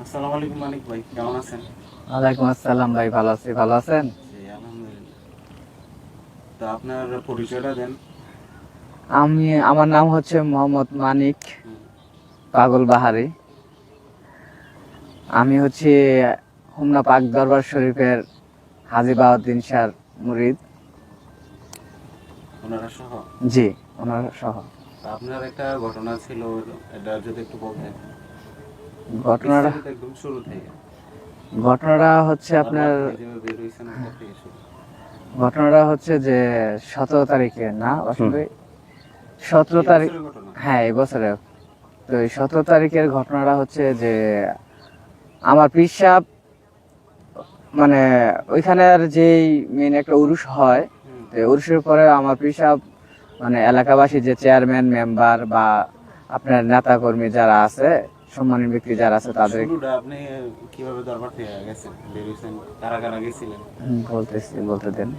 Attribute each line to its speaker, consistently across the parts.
Speaker 1: আসসালামু আলাইকুম মানিক ভাই, কেমন আছেন?
Speaker 2: ওয়ালাইকুম আসসালাম ভাই, ভালো আছি। ভালো আছেন?
Speaker 1: জি, আলহামদুলিল্লাহ। তো আপনার পরিচয়টা দেন।
Speaker 2: আমার নাম হচ্ছে মোহাম্মদ মানিক
Speaker 1: হুম,
Speaker 2: পাগল বাহারি। আমি হচ্ছে হোমনা পাক দরবার শরীফের হাজী বাহাউদ্দিন শাহর মুরিদ।
Speaker 1: ওনারা সহ।
Speaker 2: জি, ওনার সহ।
Speaker 1: তো আপনার একটা ঘটনা ছিল, এটা যদি একটু বলতেন
Speaker 2: ঘটনাটা
Speaker 1: বিস্তারিত, একদম শুরু থেকে।
Speaker 2: ঘটনাটা হচ্ছে
Speaker 1: দরবার
Speaker 2: আপনার
Speaker 1: থেকে যেভাবে বের হয়েছেন ওটা থেকে শুরু।
Speaker 2: ঘটনাটা হচ্ছে যে 17 তারিখে না অসীম ভাই, 17 তারিখ।
Speaker 1: এই বছরের ঘটনা।
Speaker 2: হ্যাঁ, এই বছরে। তো এই 17 তারিখের ঘটনাটা হচ্ছে যে আমার পিসাব, মানে ওইখানের যেই মেন একটা উরুস হয়,
Speaker 1: হুম,
Speaker 2: তো উরুসের পরে আমার পিসাব, মানে এলাকাবাসী যে চেয়ারম্যান মেম্বার বা আপনার নেতা কর্মী যারা আছে, সম্মানী ব্যক্তি যারা আছে তাদের
Speaker 1: শুরুটা আপনি কিভাবে দরবার থেকে গেছেন, বের হয়েছেন, কারা কারা গেছিলেন?
Speaker 2: বলতে দেন।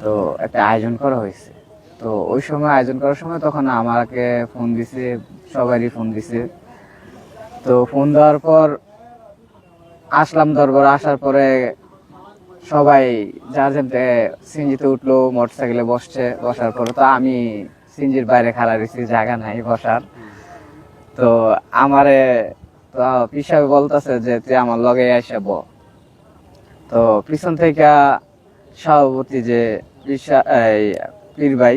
Speaker 2: তো একটা আয়োজন করা হয়েছে। তো ওই সময় আয়োজন করার সময় তখন আমাকে ফোন দিছে, সবারই ফোন দিছে। তো ফোন দেওয়ার পর আসলাম দরবার। আসার পরে সবাই যার যেমতে সিঞ্জিতে উঠলো, মোটরসাইকেলে বসছে। বসার পরে তো আমি সিঞ্জির বাইরে খাড়া রয়েছি, জায়গা নাই বসার।
Speaker 1: হুম,
Speaker 2: তো আমারে তো পিসাবে বলতেছে যে তুই আমার লগে আইসা ব। তো পিছন থেকে সভাপতি যে এই পীর ভাই,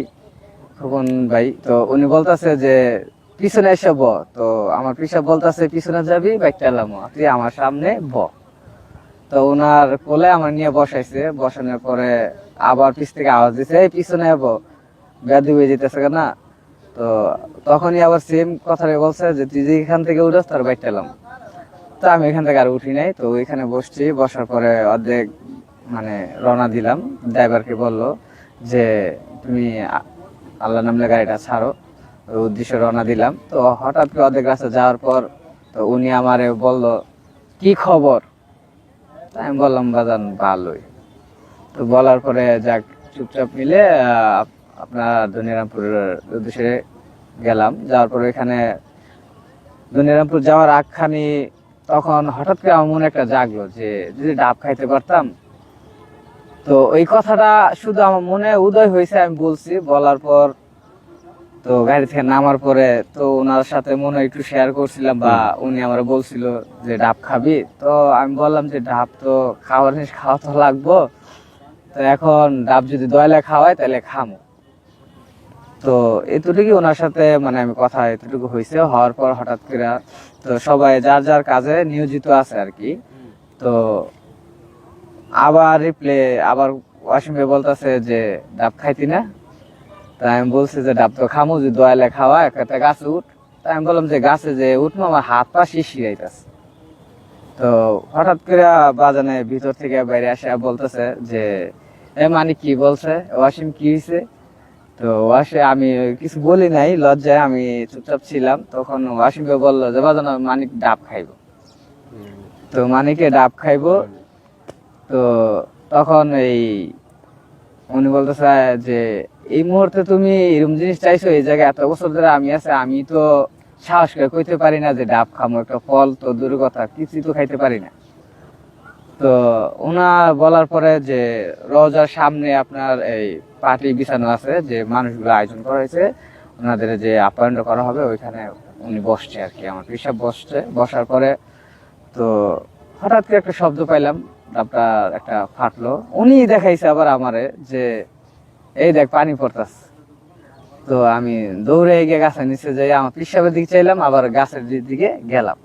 Speaker 2: খোকন ভাই, তো উনি বলতেছে যে পিছনে এসে ব। তো আমার পিসাব বলতেছে পিছনে যাবি বাইকটা এলাম, তুই আমার সামনে ব। তো ওনার কোলে আমার নিয়ে বসাইছে। বসানোর পরে আবার পিছ থেকে আওয়াজ দিছে, এই পিছনে যাবো, ব্যাধি হয়ে যেতেছে না। তো তখনই আবার সেম কথাটাই বলছে যে তুই যে এখান থেকে উঠস তার বাইকটা এলাম। তো আমি এখান থেকে আর উঠি নাই। তো ওইখানে বসছি। বসার পরে অর্ধেক মানে রওনা দিলাম। ড্রাইভারকে বললো যে তুমি আল্লাহ নামলে গাড়িটা ছাড়ো। ওই উদ্দেশ্যে রওনা দিলাম। তো হঠাৎ করে অর্ধেক রাস্তা যাওয়ার পর তো উনি আমারে বললো, কি খবর? তা আমি বললাম, বাজান ভালোই। তো বলার পরে যাক, চুপচাপ মিলে আপনার ধনিরামপুরের উদ্দেশ্যে গেলাম। যাওয়ার পরে এখানে ধনিরামপুর যাওয়ার আগখানি তখন হঠাৎ করে আমার মনে একটা জাগলো যে যদি ডাব খাইতে পারতাম। তো ওই কথাটা শুধু আমার মনে উদয় হয়েছে, আমি বলছি। বলার পর তো গাড়ি থেকে নামার পরে তো ওনার সাথে মনে হয় একটু শেয়ার করছিলাম, বা উনি আমার বলছিল যে ডাব খাবি। তো আমি বললাম যে ডাব তো খাওয়ার জিনিস, খাওয়া তো লাগবো। তো এখন ডাব যদি দয়ালে খাওয়ায় তাহলে খামো। তো এতটুকু ওনার সাথে মানে আমি কথা এতটুকু হয়েছে। হওয়ার পর হঠাৎ করে তো সবাই যার যার কাজে নিয়োজিত আছে আর কি।
Speaker 1: হুম,
Speaker 2: তো আবার আবার ওয়াসিম ভাই বলতেছে যে ডাব খাইতি না? তাই আমি বলছি যে ডাব তো খামো, যদি দয়ালে খাওয়া একটা গাছে উঠ। তাই আমি বললাম যে গাছে যে উঠবো, আমার হাত পা শিশিরাইতেছে। তো হঠাৎ করে বাজানে ভিতর থেকে বাইরে আসে বলতেছে যে এ মানে কি বলছে, ওয়াসিম কি হয়েছে? তো আমি কিছু বলি নাই, লজ্জায় আমি চুপচাপ ছিলাম। তখন ওয়াসিম ভাই বললো যে বাজানো মানিক ডাব খাইবো।
Speaker 1: হুম,
Speaker 2: তো মানিকে ডাব খাইবো। তো তখন উনি বলতেছে যে এই মুহূর্তে তুমি এরকম জিনিস চাইছো, এই জায়গায় এত বছর ধরে আমি আছে, আমি তো সাহস করে কইতে পারি না যে ডাব খামো। একটা ফল তো দূর কথা, কিছুই তো খাইতে পারি না। তো ওনার বলার পরে যে রোজার সামনে আপনার এই পার্টি বিছানো আছে, যে মানুষগুলো আয়োজন করা হয়েছে, ওনাদের যে আপ্যায়ন করা হবে ওইখানে উনি বসছে আর কি। আমার পিসাব বসছে। বসার পরে তো হঠাৎ করে একটা শব্দ পাইলাম, ডাবটা একটা ফাটলো। উনি দেখাইছে আবার আমারে যে এই দেখ পানি পড়তাছে। তো আমি দৌড়ে গিয়ে গাছের নিচে যাই, আমার পিসাবের দিকে চাইলাম, আবার গাছের দিকে গেলাম।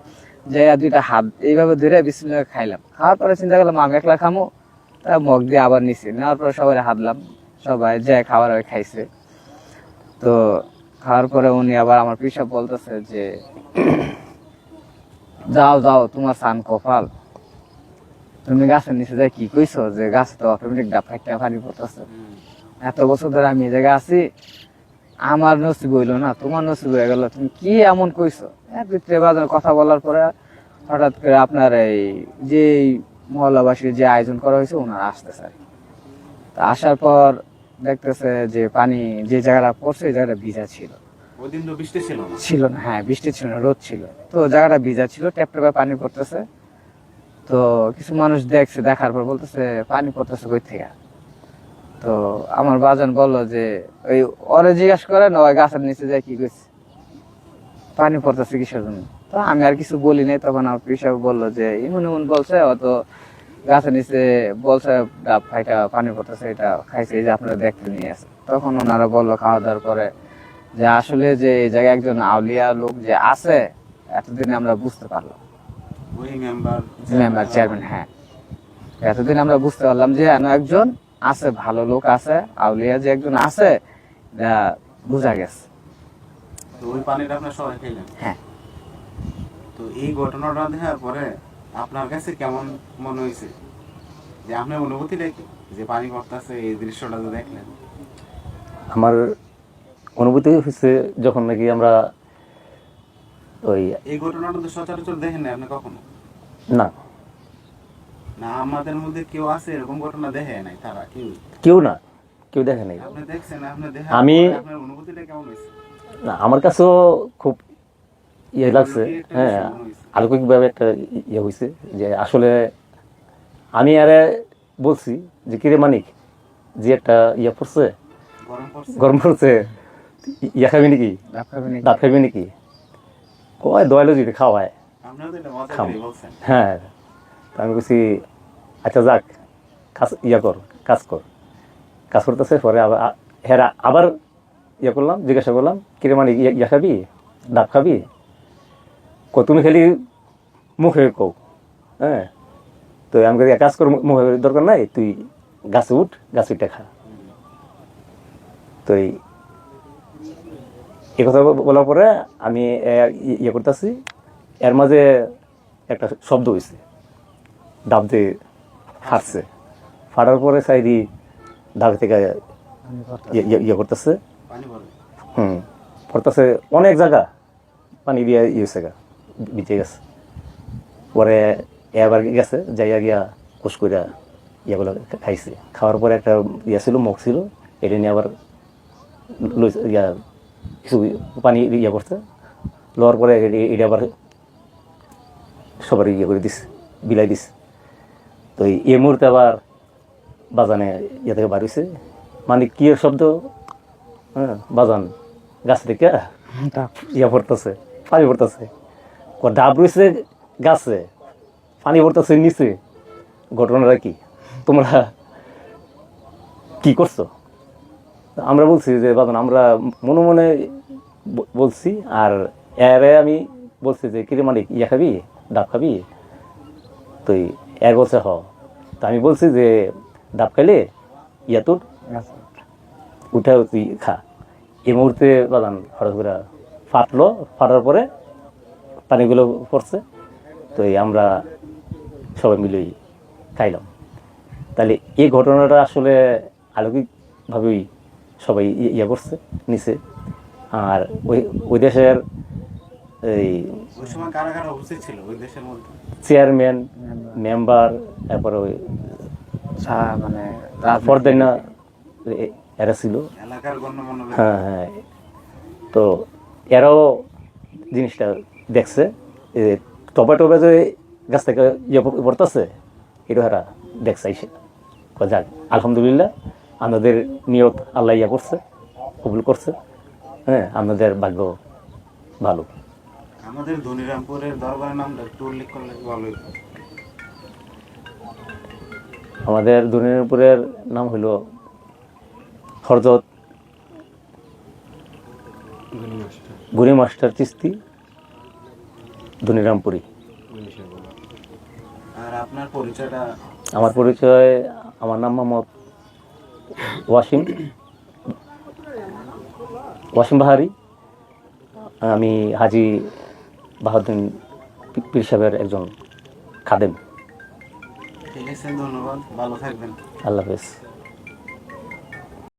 Speaker 2: যে দুইটা হাত এইভাবে ধরে বিসমিল্লাহ খাইলাম। খাওয়ার পরে চিন্তা করলাম আমি একলা খামো। তা মগ দিয়ে আবার নিছি, নেওয়ার পরে সবাই হাতলাম। সবাই যে খাবার খাইছে। তো খাওয়ার পরে উনি আবার আমার পিসাব বলতেছে যে যাও যাও, তোমার সান কপাল, তুমি গাছের নিচে যাই কি কইছো যে গাছে তো অটোমেটিক ডাব খাইতে পানি পড়তেছে।
Speaker 1: হুম।
Speaker 2: এত বছর ধরে আমি এই জায়গায় আছি, আমার নসিব হইলো না, তোমার নসিব হয়ে গেল, তুমি কি এমন কইছো? ভিতরে বাজার কথা বলার পরে হঠাৎ করে আপনার এই যে মহল্লাবাসীর যে আয়োজন করা হয়েছে ওনারা আসতেছে আর কি। তা আসার পর দেখতেছে যে পানি যে জায়গাটা পড়ছে এই জায়গাটা ভিজা ছিল।
Speaker 1: ওই দিন তো বৃষ্টি ছিল না।
Speaker 2: ছিল না, হ্যাঁ বৃষ্টি ছিল না, রোদ ছিল। তো জায়গাটা ভিজা ছিল, ট্যাপ ট্যাপে পানি পড়তেছে। তো কিছু মানুষ দেখছে, দেখার পর বলতেছে পানি পড়তেছে কই থেকে। তো আমার বাজান বললো যে ওই ওরে জিজ্ঞাসা করে না, ওই গাছের নিচে যায় কি করছে, পানি পড়তেছে কিসের জন্য। তো আমি আর কিছু বলি নাই। তখন আমার পিসাব বললো যে ইমন ইমন বলছে, অত গাছের নিচে বলছে ডাব খাইটা পানি পড়তেছে, এটা খাইছে, এই যে আপনারা দেখতে নিয়ে আসে। তখন ওনারা বললো খাওয়া দাওয়ার পরে যে আসলে যে এই জায়গায় একজন আউলিয়া লোক যে আছে, এতদিনে আমরা বুঝতে পারলাম।
Speaker 1: ওই মেম্বার
Speaker 2: মেম্বার চেয়ারম্যান, হ্যাঁ, এতদিন আমরা বুঝতে পারলাম যে একজন আছে, ভালো লোক আছে, আউলিয়া যে একজন আছে, এটা বোঝা গেছে।
Speaker 1: তো ওই পানিটা আপনার সবাই খেলেন।
Speaker 2: হ্যাঁ।
Speaker 1: তো এই ঘটনাটা দেখার পরে আপনার কাছে কেমন মনে হয়েছে, যে আপনার অনুভূতিটা কি, যে পানি পড়তেছে এই দৃশ্যটা যে দেখলেন?
Speaker 3: আমার অনুভূতি হচ্ছে যখন নাকি আমরা ওই
Speaker 1: এই ঘটনাটা তো সচরাচর দেখেন না আপনি কখনো?
Speaker 3: না
Speaker 1: না, আমাদের মধ্যে কেউ আছে এরকম ঘটনা দেখে নাই, তারা
Speaker 3: কেউ না, কেউ দেখে নাই।
Speaker 1: আপনি দেখছেন, আপনি দেখা আপনার অনুভূতিটা কেমন হয়েছে?
Speaker 3: না, আমার কাছেও খুব ইয়ে লাগছে। হ্যাঁ, আলৌকিকভাবে একটা ইয়ে হয়েছে যে আসলে আমি আরে বলছি যে কিরে মানিক, যে একটা ইয়ে পড়ছে, গরম পড়ছে, ইয়া খাবি নাকি, ডাব খাবি নাকি, কয় দয়ালো যদি খাওয়ায় খাম। হ্যাঁ, আমি বলছি আচ্ছা যাক, ইয়া কর, কাজ করতেছে। পরে আবার ইয়ে করলাম, জিজ্ঞাসা করলাম কিরে মানে ইয়া খাবি, ডাব খাবি? তুমি খালি মুখে কও। হ্যাঁ, তো আমি কাজ কর, মুখে দরকার নাই, তুই গাছে উঠ, গাছে উঠে খা। তো এই কথা বলার পরে আমি ইয়ে করতেছি, এর মাঝে একটা শব্দ হয়েছে, ডাব দিয়ে ফাটছে। ফাটার পরে সাইডি ডাব থেকে ইয়ে করতেছে, পড়তেছে, অনেক জায়গা পানি দিয়ে ইয়ে হয়েছে, বিচে গেছে। পরে এবার গেছে, যাইয়া গিয়া কুস কইরা ইয়েগুলো খাইছে। খাওয়ার পরে একটা ইয়ে ছিল, মুখ ছিল, এটা নিয়ে আবার ইয়া কিছু পানি ইয়ে করছে। লওয়ার পরে এটা আবার সবার ইয়ে করে দিছে, বিলাই দিছে। তো এই মুহূর্তে আবার বাজানে ইয়ে থেকে বার হয়েছে, মানে কি শব্দ, হ্যাঁ, বাজান গাছ থেকে ইয়া পড়তেছে, পানি পড়তেছে। ডাব রয়েছে গাছে, পানি পড়তেছে নিচে। ঘটনাটা কি, তোমরা কি করছো? আমরা বলছি যে বাজান আমরা মনে মনে বলছি, আর এরে আমি বলছি যে কিরে মালিক ইয়া খাবি, ডাব খাবি? তো এর বলছে হ। তা আমি বলছি যে ডাব খাইলে ইয়া তোর উঠে তুই খা। এই মুহূর্তে বাজান হঠাৎ করে ফাটলো, ফাটার পরে পানিগুলো পড়ছে। তো আমরা সবাই মিলেই খাইলাম। তাহলে এই ঘটনাটা আসলে আলৌকিকভাবেই সবাই ইয়ে করছে, নিছে। আর ওই দেশের এই চেয়ারম্যান, মেম্বার, তারপরে ওই
Speaker 2: মানে
Speaker 3: ফরদেনা এরা ছিল। হ্যাঁ হ্যাঁ, তো এরাও জিনিসটা দেখছে, টবে যে গাছ থেকে ইয়ে পড়তেছে, এটা এরা দেখছে। যাক আলহামদুলিল্লাহ, আমাদের নিয়ত আল্লাহ ইয়া করছে, কবুল করছে। হ্যাঁ, আমাদের ভাগ্য ভালো।
Speaker 1: আমাদের ধনিরামপুরের দরবারের নামটা একটু উল্লেখ করলে ভালো হতো।
Speaker 3: আমাদের ধনিরামপুরের নাম হইল হযরত গনি মাস্টার চিস্তি ধনিরামপুরি।
Speaker 1: আর আপনার পরিচয়টা?
Speaker 3: আমার পরিচয়, আমার নাম মোহাম্মদ ওয়াসিম বাহারি। আমি হাজি বাহাউদ্দিন পীর সাহেবের একজন খাদেম।
Speaker 1: ঠিক আছে, ধন্যবাদ, ভালো থাকবেন।
Speaker 3: আল্লাহ হাফেজ।